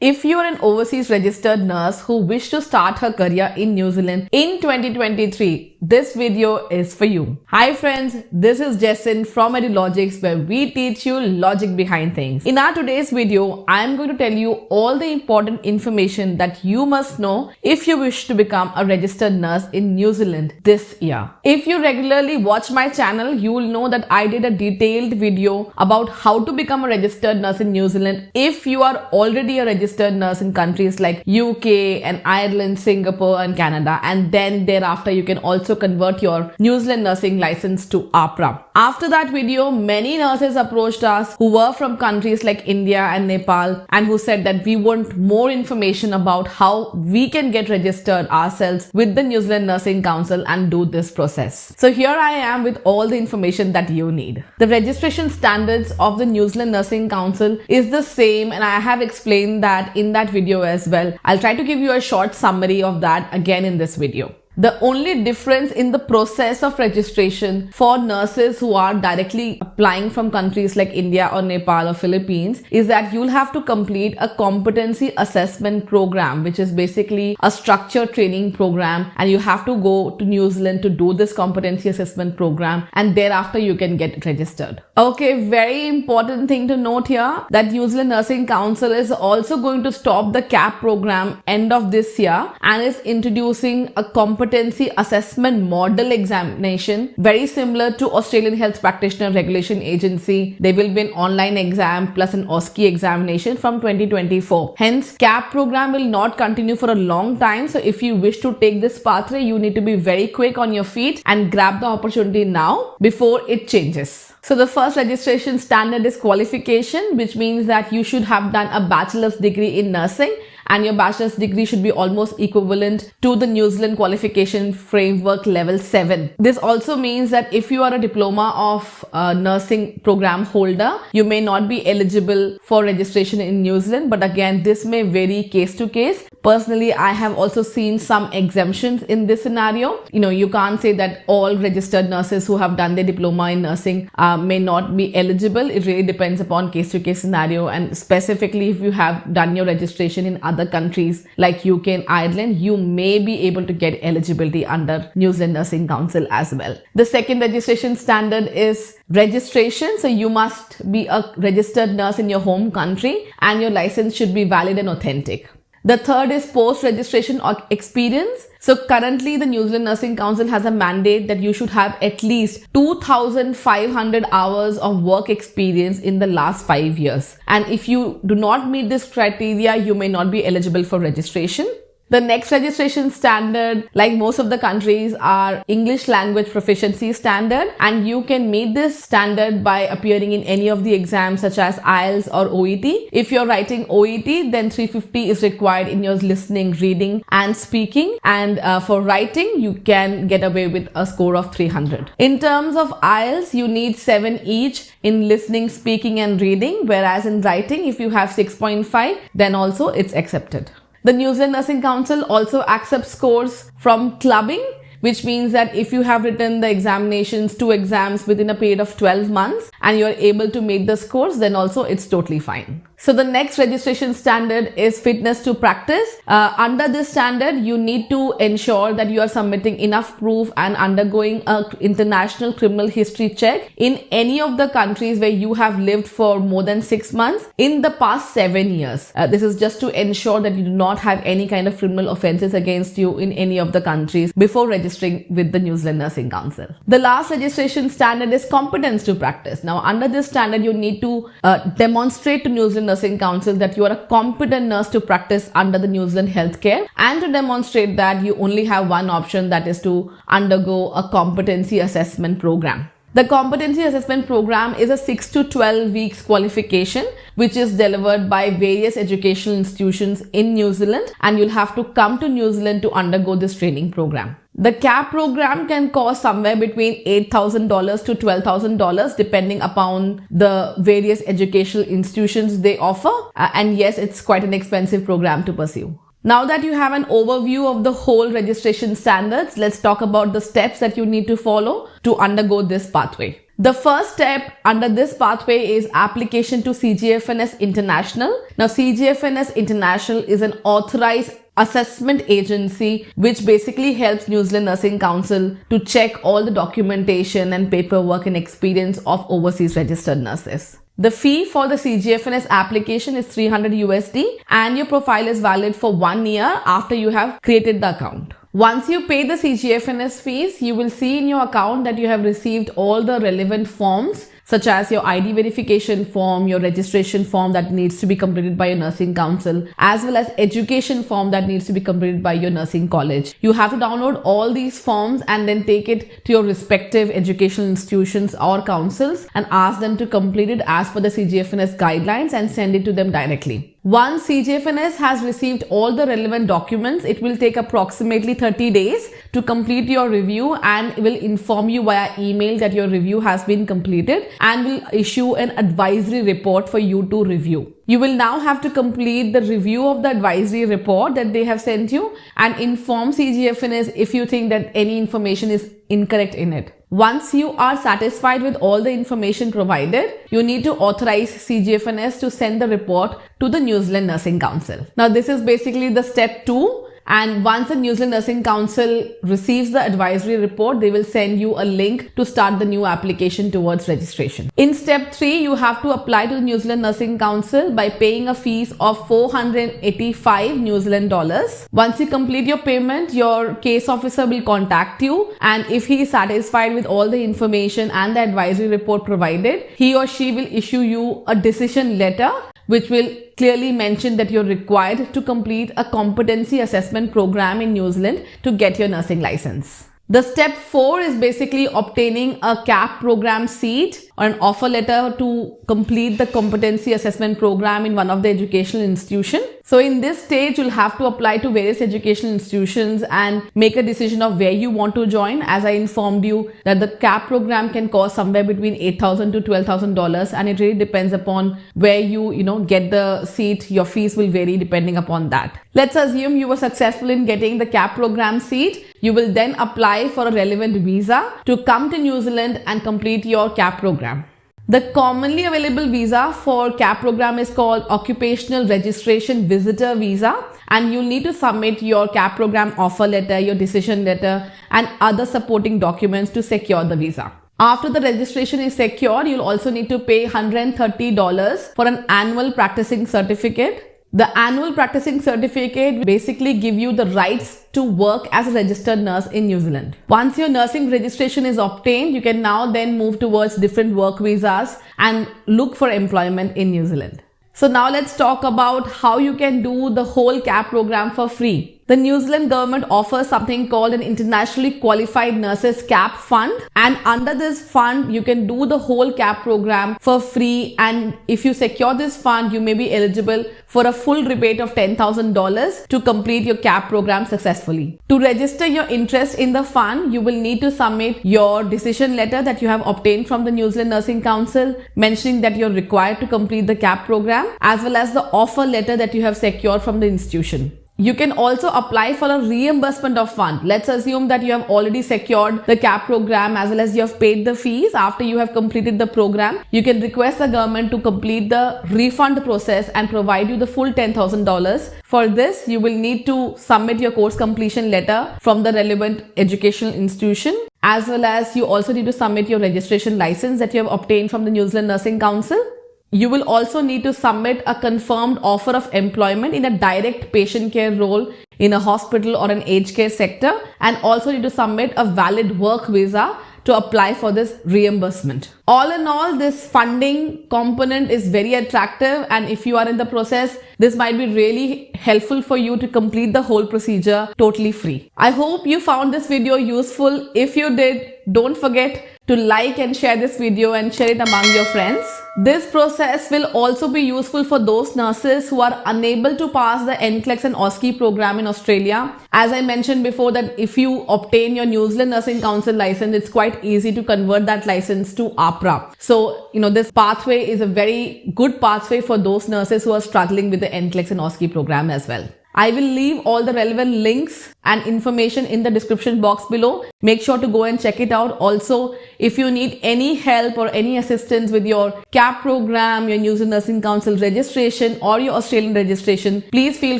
If you are an overseas registered nurse who wish to start her career in New Zealand in 2023, this video is for you. Hi friends, this is Jesin from EduLogics, where we teach you logic behind things. In our today's video, I am going to tell you all the important information that you must know if you wish to become a registered nurse in New Zealand this year. If you regularly watch my channel, you will know that I did a detailed video about how to become a registered nurse in New Zealand if you are already a registered nurse in countries like UK and Ireland, Singapore and Canada, and then thereafter you can also convert your New Zealand nursing license to APRA. After that video, many nurses approached us who were from countries like India and Nepal and who said that we want more information about how we can get registered ourselves with the New Zealand Nursing Council and do this process. So here I am with all the information that you need. The registration standards of the New Zealand Nursing Council is the same, and I have explained that in that video as well. I'll try to give you a short summary of that again in this video. The only difference in the process of registration for nurses who are directly applying from countries like India or Nepal or Philippines is that you'll have to complete a competency assessment program, which is basically a structured training program, and you have to go to New Zealand to do this competency assessment program, and thereafter you can get registered. Okay, very important thing to note here that New Zealand Nursing Council is also going to stop the CAP program end of this year and is introducing a competency assessment model examination very similar to Australian Health Practitioner Regulation Agency. There will be an online exam plus an OSCE examination from 2024. Hence, CAP program will not continue for a long time. So if you wish to take this pathway, you need to be very quick on your feet and grab the opportunity now before it changes. So the first registration standard is qualification, which means that you should have done a bachelor's degree in nursing, and your bachelor's degree should be almost equivalent to the New Zealand qualification framework level 7. This also means that if you are a diploma of nursing program holder, you may not be eligible for registration in New Zealand, but again, this may vary case to case. Personally, I have also seen some exemptions in this scenario. You can't say that all registered nurses who have done their diploma in nursing may not be eligible. It really depends upon case to case scenario, and specifically if you have done your registration in other countries like UK and Ireland, you may be able to get eligibility under New Zealand Nursing Council as well. The second registration standard is registration. So you must be a registered nurse in your home country and your license should be valid and authentic. The third is post-registration experience. So currently the New Zealand Nursing Council has a mandate that you should have at least 2,500 hours of work experience in the last 5 years. And if you do not meet this criteria, you may not be eligible for registration. The next registration standard, like most of the countries, are English language proficiency standard, and you can meet this standard by appearing in any of the exams such as IELTS or OET. If you're writing OET, then 350 is required in your listening, reading and speaking, and for writing you can get away with a score of 300. In terms of IELTS, you need 7 each in listening, speaking and reading, whereas in writing, if you have 6.5, then also it's accepted. The New Zealand Nursing Council also accepts scores from clubbing, which means that if you have written the examinations, 2 exams within a period of 12 months and you're able to make the scores, then also it's totally fine. So the next registration standard is fitness to practice. Under this standard, you need to ensure that you are submitting enough proof and undergoing an international criminal history check in any of the countries where you have lived for more than 6 months in the past 7 years. This is just to ensure that you do not have any kind of criminal offenses against you in any of the countries before registering with the New Zealand Nursing Council. The last registration standard is competence to practice. Now, under this standard, you need to demonstrate to New Zealand Nursing Council that you are a competent nurse to practice under the New Zealand healthcare, and to demonstrate that you only have one option, that is to undergo a competency assessment program. The competency assessment program is a 6 to 12 weeks qualification which is delivered by various educational institutions in New Zealand, and you'll have to come to New Zealand to undergo this training program. The CAP program can cost somewhere between $8,000 to $12,000 depending upon the various educational institutions they offer, and yes, it's quite an expensive program to pursue. Now that you have an overview of the whole registration standards, let's talk about the steps that you need to follow to undergo this pathway. The first step under this pathway is application to CGFNS International. Now, CGFNS International is an authorized assessment agency which basically helps New Zealand Nursing Council to check all the documentation and paperwork and experience of overseas registered nurses. The fee for the CGFNS application is $300 USD and your profile is valid for 1 year after you have created the account. Once you pay the CGFNS fees, you will see in your account that you have received all the relevant forms such as your ID verification form, your registration form that needs to be completed by your nursing council, as well as education form that needs to be completed by your nursing college. You have to download all these forms and then take it to your respective educational institutions or councils and ask them to complete it as per the CGFNS guidelines and send it to them directly. Once CGFNS has received all the relevant documents, it will take approximately 30 days to complete your review and will inform you via email that your review has been completed and will issue an advisory report for you to review. You will now have to complete the review of the advisory report that they have sent you and inform CGFNS if you think that any information is incorrect in it. Once you are satisfied with all the information provided, you need to authorize CGFNS to send the report to the New Zealand Nursing Council. Now, this is basically the step 2. And once the New Zealand Nursing Council receives the advisory report, they will send you a link to start the new application towards registration. In step 3, you have to apply to the New Zealand Nursing Council by paying a fees of 485 New Zealand dollars. Once you complete your payment, your case officer will contact you, and if he is satisfied with all the information and the advisory report provided, he or she will issue you a decision letter which will clearly mention that you're required to complete a competency assessment program in New Zealand to get your nursing license. The step 4 is basically obtaining a CAP program seat or an offer letter to complete the competency assessment program in one of the educational institutions. So in this stage, you'll have to apply to various educational institutions and make a decision of where you want to join. As I informed you that the CAP program can cost somewhere between $8,000 to $12,000 and it really depends upon where you get the seat. Your fees will vary depending upon that. Let's assume you were successful in getting the CAP program seat. You will then apply for a relevant visa to come to New Zealand and complete your CAP program. The commonly available visa for CAP program is called Occupational Registration Visitor Visa, and you'll need to submit your CAP program offer letter, your decision letter, and other supporting documents to secure the visa. After the registration is secured, you'll also need to pay $130 for an annual practicing certificate. The annual practicing certificate basically give you the rights to work as a registered nurse in New Zealand. Once your nursing registration is obtained, you can now then move towards different work visas and look for employment in New Zealand. So now let's talk about how you can do the whole CAP program for free. The New Zealand government offers something called an Internationally Qualified Nurses CAP Fund, and under this fund you can do the whole CAP program for free, and if you secure this fund you may be eligible for a full rebate of $10,000 to complete your CAP program successfully. To register your interest in the fund, you will need to submit your decision letter that you have obtained from the New Zealand Nursing Council mentioning that you're required to complete the CAP program, as well as the offer letter that you have secured from the institution. You can also apply for a reimbursement of fund. Let's assume that you have already secured the CAP program as well as you have paid the fees after you have completed the program. You can request the government to complete the refund process and provide you the full $10,000. For this, you will need to submit your course completion letter from the relevant educational institution, as well as you also need to submit your registration license that you have obtained from the New Zealand Nursing Council. You will also need to submit a confirmed offer of employment in a direct patient care role in a hospital or an aged care sector, and also need to submit a valid work visa to apply for this reimbursement. All in all, this funding component is very attractive, and if you are in the process, this might be really helpful for you to complete the whole procedure totally free. I hope you found this video useful. If you did, don't forget to like and share this video and share it among your friends. This process will also be useful for those nurses who are unable to pass the NCLEX and OSCE program in Australia. As I mentioned before, that if you obtain your New Zealand Nursing Council license, it's quite easy to convert that license to APRA. So, this pathway is a very good pathway for those nurses who are struggling with the NCLEX and OSCE program as well. I will leave all the relevant links and information in the description box below. Make sure to go and check it out. Also, if you need any help or any assistance with your CAP program, your New Zealand Nursing Council registration or your Australian registration, please feel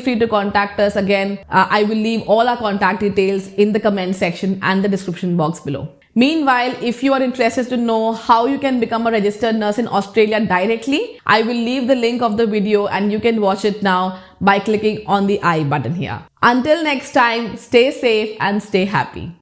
free to contact us. Again, I will leave all our contact details in the comment section and the description box below. Meanwhile, if you are interested to know how you can become a registered nurse in Australia directly, I will leave the link of the video and you can watch it now by clicking on the I button here. Until next time, stay safe and stay happy.